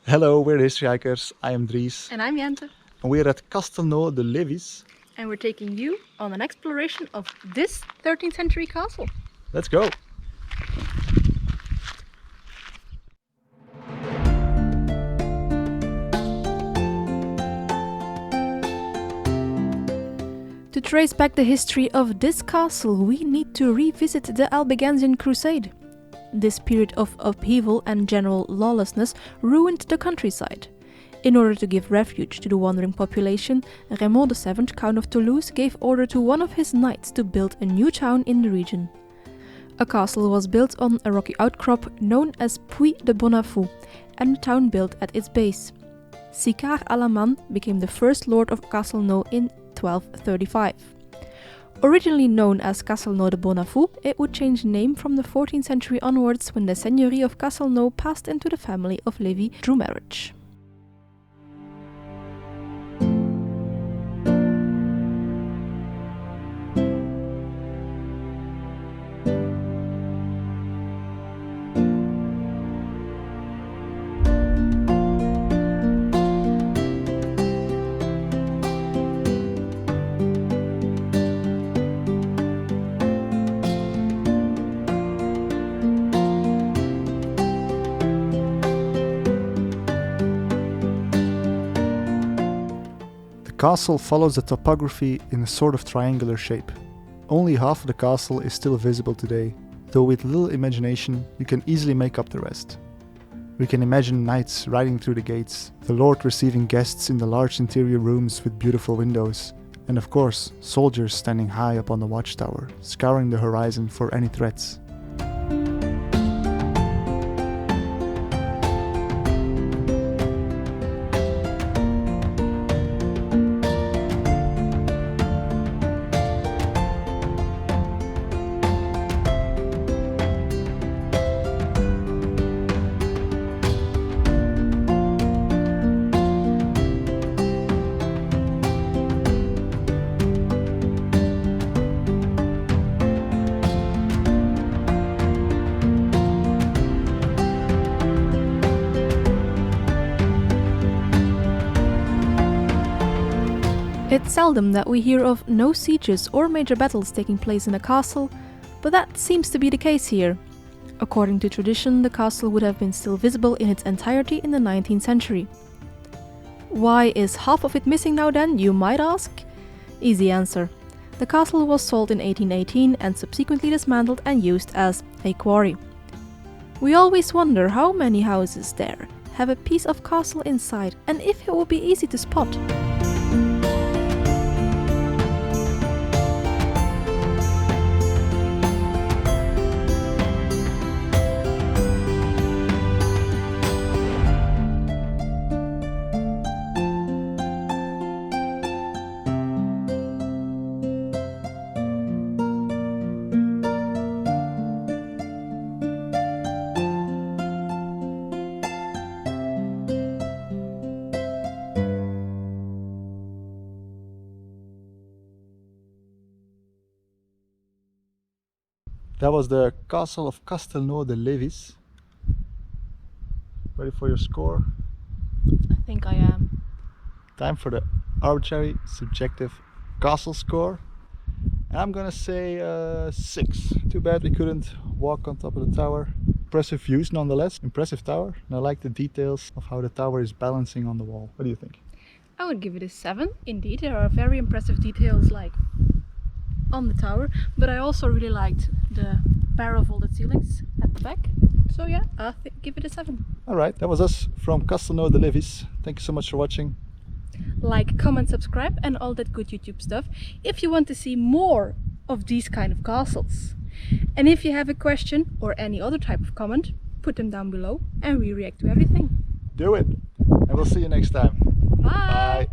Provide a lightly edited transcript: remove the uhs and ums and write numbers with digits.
Hello, we're History Hikers. I am Dries. And I'm Jente. And we're at Castelnau-de-Levis. And we're taking you on an exploration of this 13th century castle. Let's go! To trace back the history of this castle, we need to revisit the Albigensian Crusade. This period of upheaval and general lawlessness ruined the countryside. In order to give refuge to the wandering population, Raymond VII, Count of Toulouse, gave order to one of his knights to build a new town in the region. A castle was built on a rocky outcrop known as Puy de Bonafou, and a town built at its base. Sicard Alaman became the first lord of Castelnau in 1235. Originally known as Castelnau de Bonafou, it would change name from the 14th century onwards when the seigneury of Castelnau passed into the family of Lévis through marriage. The castle follows the topography in a sort of triangular shape. Only half of the castle is still visible today, though with little imagination you can easily make up the rest. We can imagine knights riding through the gates, the lord receiving guests in the large interior rooms with beautiful windows, and of course soldiers standing high up on the watchtower, scouring the horizon for any threats. It's seldom that we hear of no sieges or major battles taking place in a castle, but that seems to be the case here. According to tradition, the castle would have been still visible in its entirety in the 19th century. Why is half of it missing now then, you might ask? Easy answer. The castle was sold in 1818 and subsequently dismantled and used as a quarry. We always wonder how many houses there have a piece of castle inside and if it would be easy to spot. That was the castle of Castelnau-de-Levis. Ready for your score? I think I am. Time for the arbitrary, subjective castle score. I'm gonna say 6. Too bad we couldn't walk on top of the tower. Impressive views nonetheless. Impressive tower. And I like the details of how the tower is balancing on the wall. What do you think? I would give it a 7. Indeed, there are very impressive details like on the tower, but I also really liked the pair of vaulted ceilings at the back. So yeah, I'll give it a 7. Alright, that was us from Castelnau-de-Levis. Thank you so much for watching. Like, comment, subscribe and all that good YouTube stuff if you want to see more of these kind of castles. And if you have a question or any other type of comment, put them down below and we react to everything. Do it! And we'll see you next time. Bye! Bye.